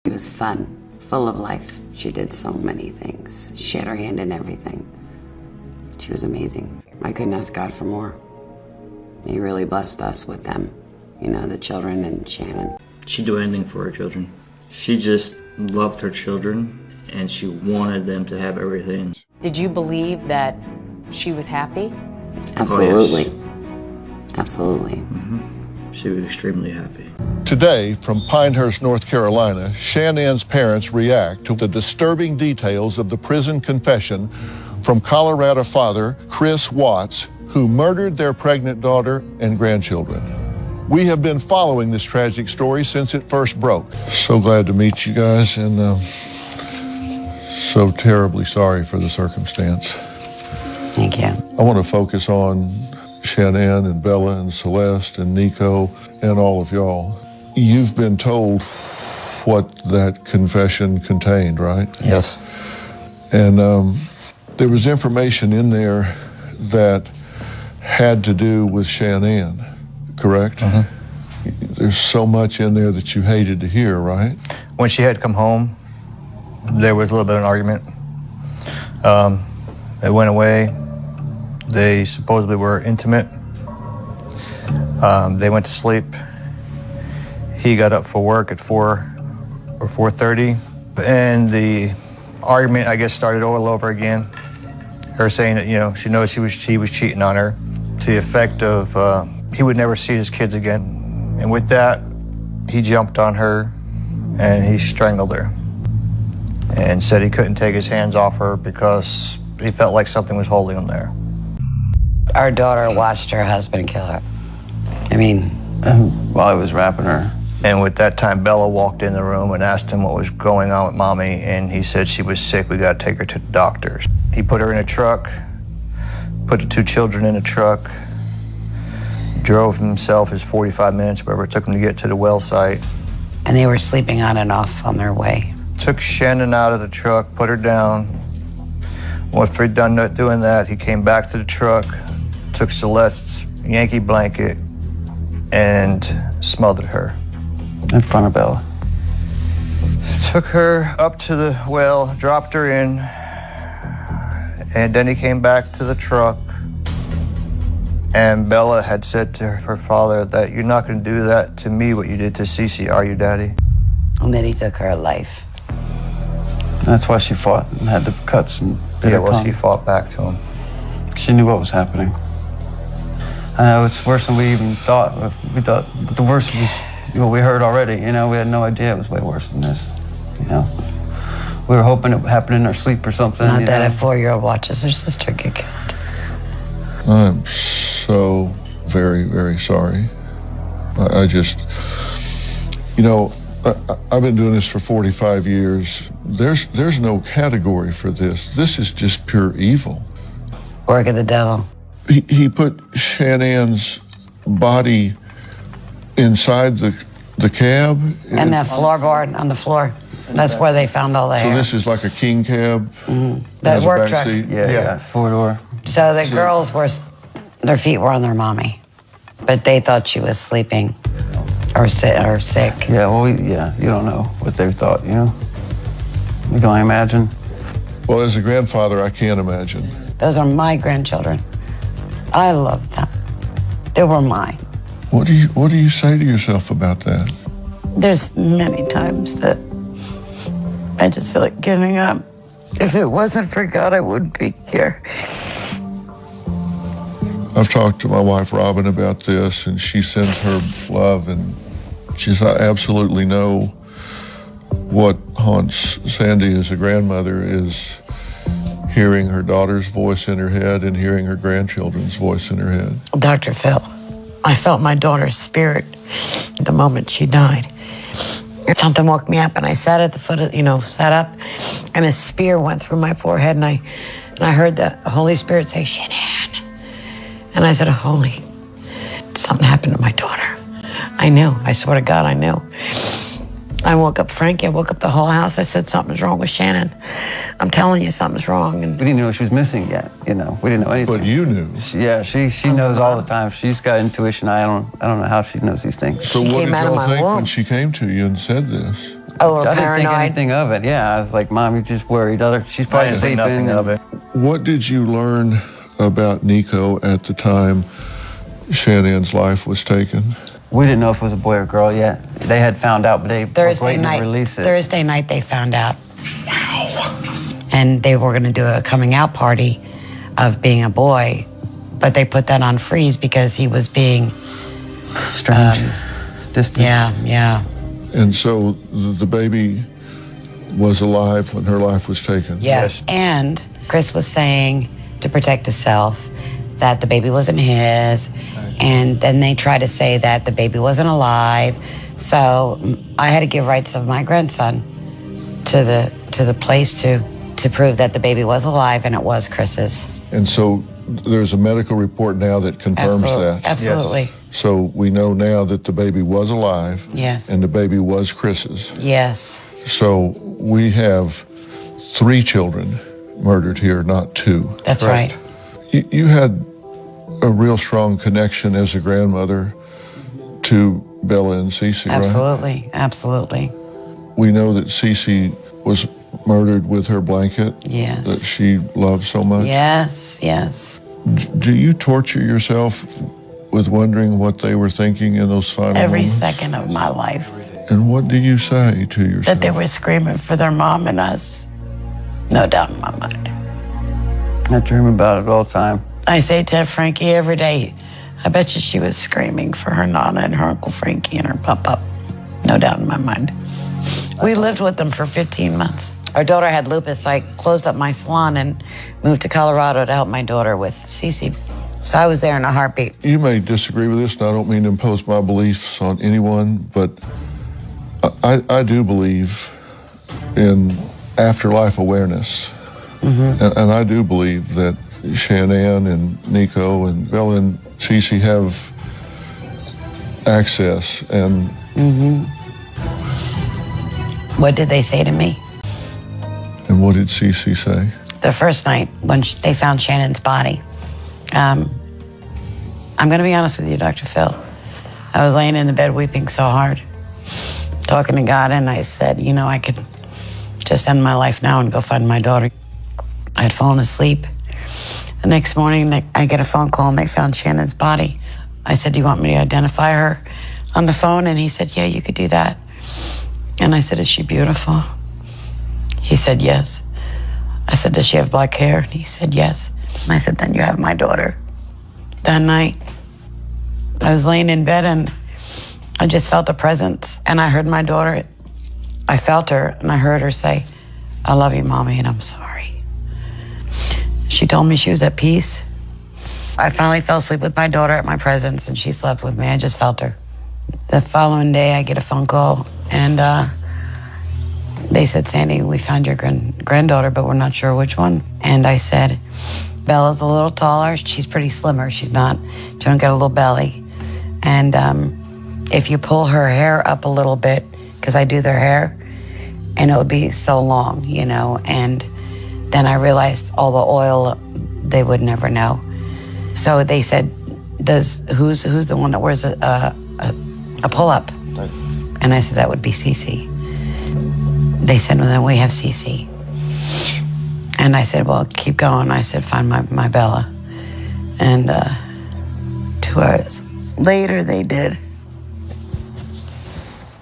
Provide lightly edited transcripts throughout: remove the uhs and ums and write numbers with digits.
She was fun, full of life. She did so many things. She had her hand in everything. She was amazing. I couldn't ask God for more. He really blessed us with them, you know, the children and Shanann. She'd do anything for her children. She just loved her children, and she wanted them to have everything. Did you believe that she was happy? Absolutely. Oh, yes. Absolutely. She was extremely happy. Today, from Pinehurst, North Carolina, Shanann's parents react to the disturbing details of the prison confession from Colorado father Chris Watts, who murdered their pregnant daughter and grandchildren. We have been following this tragic story since it first broke. So glad to meet you guys, and so terribly sorry for the circumstance. Thank you. I want to focus on Shanann and Bella and Celeste and Nico and all of y'all. You've been told what that confession contained, right? Yes. And there was information in there that had to do with Shanann, correct? There's so much in there that you hated to hear, right? When she had come home, there was a little bit of an argument. It went away. They supposedly were intimate. They went to sleep. He got up for work at 4 or 4:30, and the argument, I guess, started all over again. Her saying that, you know, she knows he was cheating on her, to the effect of he would never see his kids again. And with that, he jumped on her and he strangled her, and said he couldn't take his hands off her because he felt like something was holding him there. Our daughter watched her husband kill her. I mean, while he was wrapping her. And with that time, Bella walked in the room and asked him what was going on with Mommy, and he said she was sick, we got to take her to the doctors. He put her in a truck, put the 2 children in a truck, drove himself his 45 minutes, wherever it took him to get to the well site. and they were sleeping on and off on their way. Took Shanann out of the truck, put her down. After he'd done doing that, he came back to the truck, took Celeste's Yankee blanket, and smothered her. In front of Bella. Took her up to the well, dropped her in, and then he came back to the truck, and Bella had said to her father that you're not going to do that to me what you did to Cece, are you, Daddy? And then he took her life. That's why she fought and had the cuts and bit Yeah, her well, tongue. she fought back to him. She knew what was happening. I know it's worse than we even thought. We thought the worst was what we heard already. You know, we had no idea it was way worse than this. You know, we were hoping it would happen in our sleep or something. Not that a 4-year-old watches her sister get killed. I'm so very, very sorry. I just, you know, I've been doing this for 45 years. There's no category for this. This is just pure evil. Work of the devil. He put Shanann's body inside the cab. And that floorboard on the floor. That's where they found all the So hair. this is like a king cab? That has a work back truck. seat? Yeah, 4-door. So the girls were, their feet were on their mommy, but they thought she was sleeping or sick. Yeah, well, you don't know what they thought, you know? You can only imagine. Well, as a grandfather, I can't imagine. Those are my grandchildren. I love them. They were mine. What do you say to yourself about that? There's many times that I just feel like giving up. If it wasn't for God, I wouldn't be here. I've talked to my wife, Robin, about this, and she sends her love, and she says, I absolutely know what haunts Sandy as a grandmother is hearing her daughter's voice in her head and hearing her grandchildren's voice in her head. Dr. Phil, I felt my daughter's spirit the moment she died. Something woke me up, and I sat at the foot of, sat up, and a spear went through my forehead, and I heard the Holy Spirit say, Shanann. And I said, Holy, something happened to my daughter. I knew, I swear to God, I knew. I woke up Frankie, I woke up the whole house. I said, something's wrong with Shanann. I'm telling you, something's wrong. And We didn't know she was missing yet, we didn't know anything. But you knew. She knows all the time. She's got intuition. I don't know how she knows these things. So She what came did out of y'all my think womb. when she came to you and said this? Oh, or I didn't think paranoid. anything of it. Yeah, I was like, Mom, you're just worried. She's I probably didn't think sleeping. nothing of it. What did you learn about Nico at the time Shanann's life was taken? We didn't know if it was a boy or girl yet. They had found out, but they were waiting to release it. Thursday night they found out. Wow. And they were going to do a coming out party of being a boy, but they put that on freeze because he was being strange, distant. Yeah. And so the baby was alive when her life was taken? Yes. And Chris was saying, to protect himself, that the baby wasn't his. And then they tried to say that the baby wasn't alive. So I had to give rights of my grandson to the place to prove that the baby was alive and it was Chris's. And so there's a medical report now that confirms that? Absolutely. Yes. So we know now that the baby was alive. Yes. And the baby was Chris's. Yes. So we have 3 children murdered here, not 2. That's right. You had a real strong connection as a grandmother to Bella and Cece, right? Absolutely. We know that Cece was murdered with her blanket. Yes. That she loved so much. Yes. Do you torture yourself with wondering what they were thinking in those final Every moments? second of my life. And what do you say to yourself? That they were screaming for their mom and us. No doubt in my mind. I dream about it all the time. I say to Frankie every day, I bet you she was screaming for her Nana and her Uncle Frankie and her Pop-Up. No doubt in my mind. We lived with them for 15 months. Our daughter had lupus, so I closed up my salon and moved to Colorado to help my daughter with Cece. So I was there in a heartbeat. You may disagree with this, and I don't mean to impose my beliefs on anyone, but I do believe in afterlife awareness. Mm-hmm. And I do believe that Shanann and Nico and Bella and Cece have access. And What did they say to me? And what did Cece say? The first night when they found Shannon's body. I'm going to be honest with you, Dr. Phil. I was laying in the bed weeping so hard, talking to God, and I said, you know, I could just end my life now and go find my daughter. I had fallen asleep. The next morning, I get a phone call, and they found Shannon's body. I said, do you want me to identify her on the phone? And he said, yeah, you could do that. And I said, is she beautiful? He said, yes. I said, does she have black hair? And he said, yes. And I said, then you have my daughter. That night, I was laying in bed, and I just felt a presence, and I heard my daughter. I felt her, and I heard her say, I love you, Mommy, and I'm sorry. She told me she was at peace. I finally fell asleep with my daughter at my presence, and she slept with me. I just felt her. The following day, I get a phone call, and they said, Sandy, we found your granddaughter, but we're not sure which one. And I said, Bella's a little taller. She's pretty slimmer. She don't get a little belly. And if you pull her hair up a little bit, because I do their hair, and it would be so long, you know. And then I realized all the oil, they would never know. So they said, who's the one that wears a pull-up? Right. And I said, that would be Cece. They said, well, then we have Cece. And I said, well, keep going. I said, find my Bella. And 2 hours later, they did.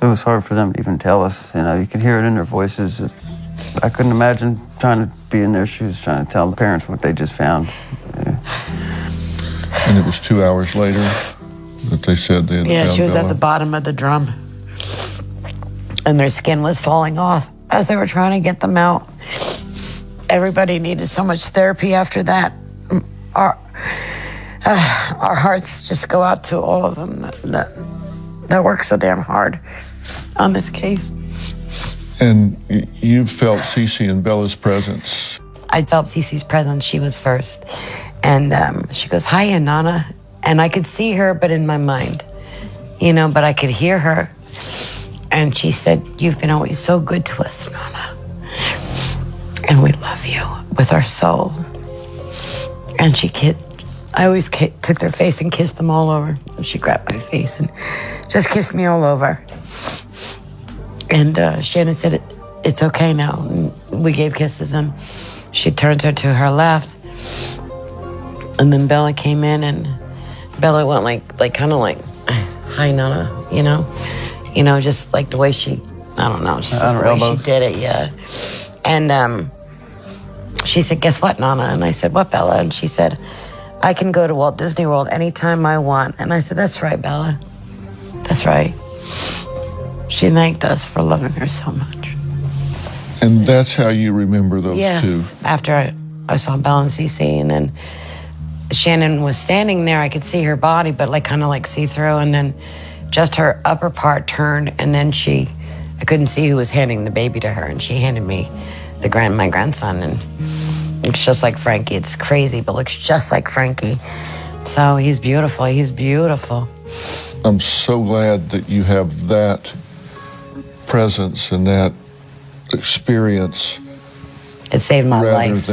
It was hard for them to even tell us. You know, you could hear it in their voices. I couldn't imagine trying to be in their shoes, trying to tell the parents what they just found. Yeah. And it was 2 hours later that they said they had found she was Bella. at the bottom of the drum. And their skin was falling off as they were trying to get them out. Everybody needed so much therapy after that. Our hearts just go out to all of them that work so damn hard on this case. And you felt Cece and Bella's presence. I felt Cece's presence. She was first. And she goes, hi, Nana. And I could see her, but in my mind, you know, but I could hear her. And she said, you've been always so good to us, Nana. And we love you with our soul. And I always took their face and kissed them all over. And she grabbed my face and just kissed me all over. And Shanann said, it's okay now. And we gave kisses, and she turns her to her left. And then Bella came in, and Bella went like kind of like, hi, Nana, you know, just like the way she, I don't know, just the way she did it, yeah. And she said, guess what, Nana? And I said, what, Bella? And she said, I can go to Walt Disney World anytime I want. And I said, that's right, Bella. That's right. She thanked us for loving her so much. And that's how you remember those two? Yes, after I saw Bella and Cece, and then Shanann was standing there. I could see her body, but like kind of like see-through, and then just her upper part turned, and then I couldn't see who was handing the baby to her, and she handed me my grandson, and looks just like Frankie. It's crazy, but looks just like Frankie. So he's beautiful. He's beautiful. I'm so glad that you have that presence and that experience. It saved my life.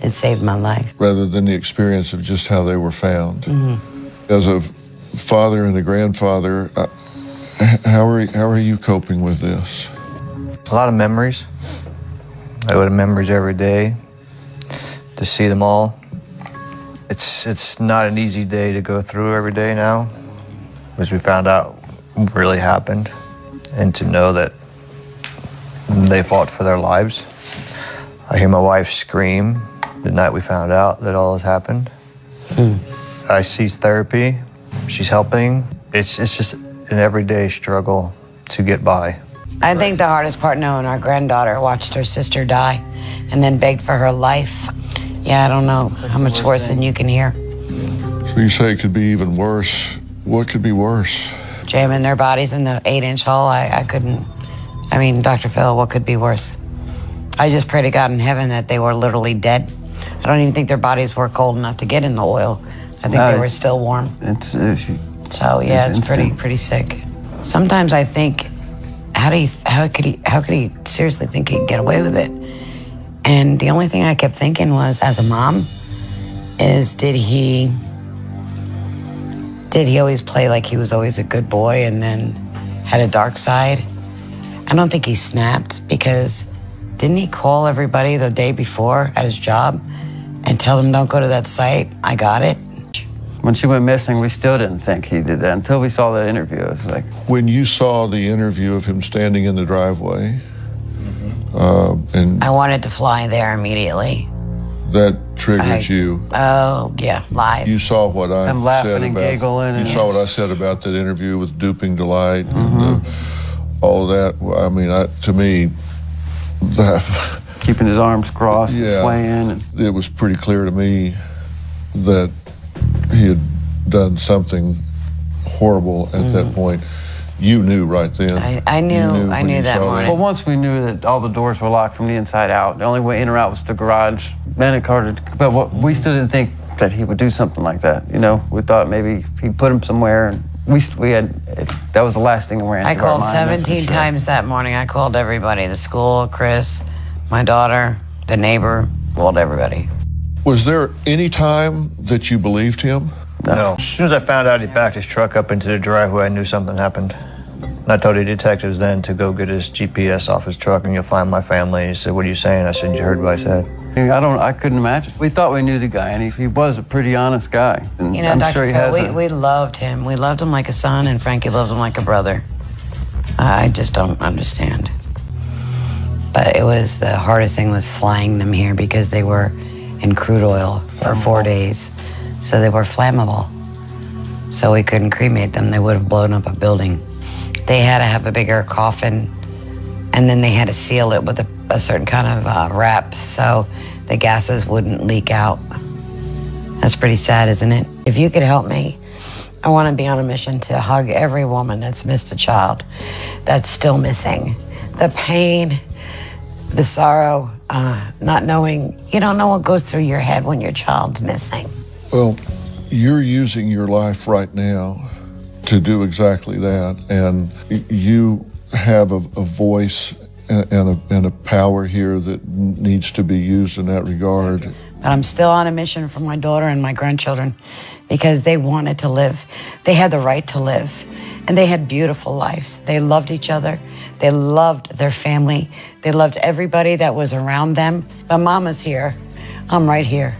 It saved my life. Rather than the experience of just how they were found. Mm-hmm. As a father and a grandfather, how are you coping with this? A lot of memories. I go to memories every day to see them all. It's not an easy day to go through every day now, because we found out what really happened, and to know that they fought for their lives. I hear my wife scream the night we found out that all has happened. I see therapy. She's helping. It's just an everyday struggle to get by. I think the hardest part, knowing our granddaughter watched her sister die and then begged for her life. Yeah, I don't know how much worse than you can hear. So you say it could be even worse. What could be worse? Jamming their bodies in the 8-inch hole, I couldn't. I mean, Dr. Phil, what could be worse? I just pray to God in heaven that they were literally dead. I don't even think their bodies were cold enough to get in the oil. I think they were still warm. So yeah, it's pretty sick. Sometimes I think, how could he seriously think he'd get away with it? And the only thing I kept thinking was, as a mom, is did he always play like he was always a good boy and then had a dark side? I don't think he snapped, because didn't he call everybody the day before at his job and tell them, don't go to that site? I got it. When she went missing, we still didn't think he did that until we saw the interview. It was like, when you saw the interview of him standing in the driveway, and I wanted to fly there immediately. That triggered you. Oh yeah, live. You saw what I I'm laughing and giggling. You saw what I said about that interview with Duping Delight and all of that. I mean, to me, that keeping his arms crossed, and swaying. And it was pretty clear to me that he had done something horrible at that point. You knew right then. I knew that morning. Well, once we knew that all the doors were locked from the inside out, the only way in or out was the garage. Then it carted, but we still didn't think that he would do something like that. You know, we thought maybe he'd put him somewhere, and that was the last thing that ran through our mind. I called 17 times that morning. I called everybody, the school, Chris, my daughter, the neighbor, called everybody. Was there any time that you believed him? No. As soon as I found out he backed his truck up into the driveway, I knew something happened. And I told the detectives then to go get his GPS off his truck and you'll find my family. He said, what are you saying? I said, you heard what I said. I couldn't imagine. We thought we knew the guy, and he was a pretty honest guy. And you know, I'm sure he has. We loved him. We loved him like a son, and Frankie loved him like a brother. I just don't understand. But the hardest thing was flying them here, because they were in crude oil for 4 days. So they were flammable. So we couldn't cremate them. They would have blown up a building. They had to have a bigger coffin, and then they had to seal it with a certain kind of wrap so the gases wouldn't leak out. That's pretty sad, isn't it? If you could help me, I want to be on a mission to hug every woman that's missed a child, that's still missing. The pain, the sorrow, not knowing, you don't know what goes through your head when your child's missing. Well, you're using your life right now to do exactly that, and you have a voice and a power here that needs to be used in that regard. But I'm still on a mission for my daughter and my grandchildren, because they wanted to live. They had the right to live. And they had beautiful lives. They loved each other. They loved their family. They loved everybody that was around them. But Mama's here. I'm right here.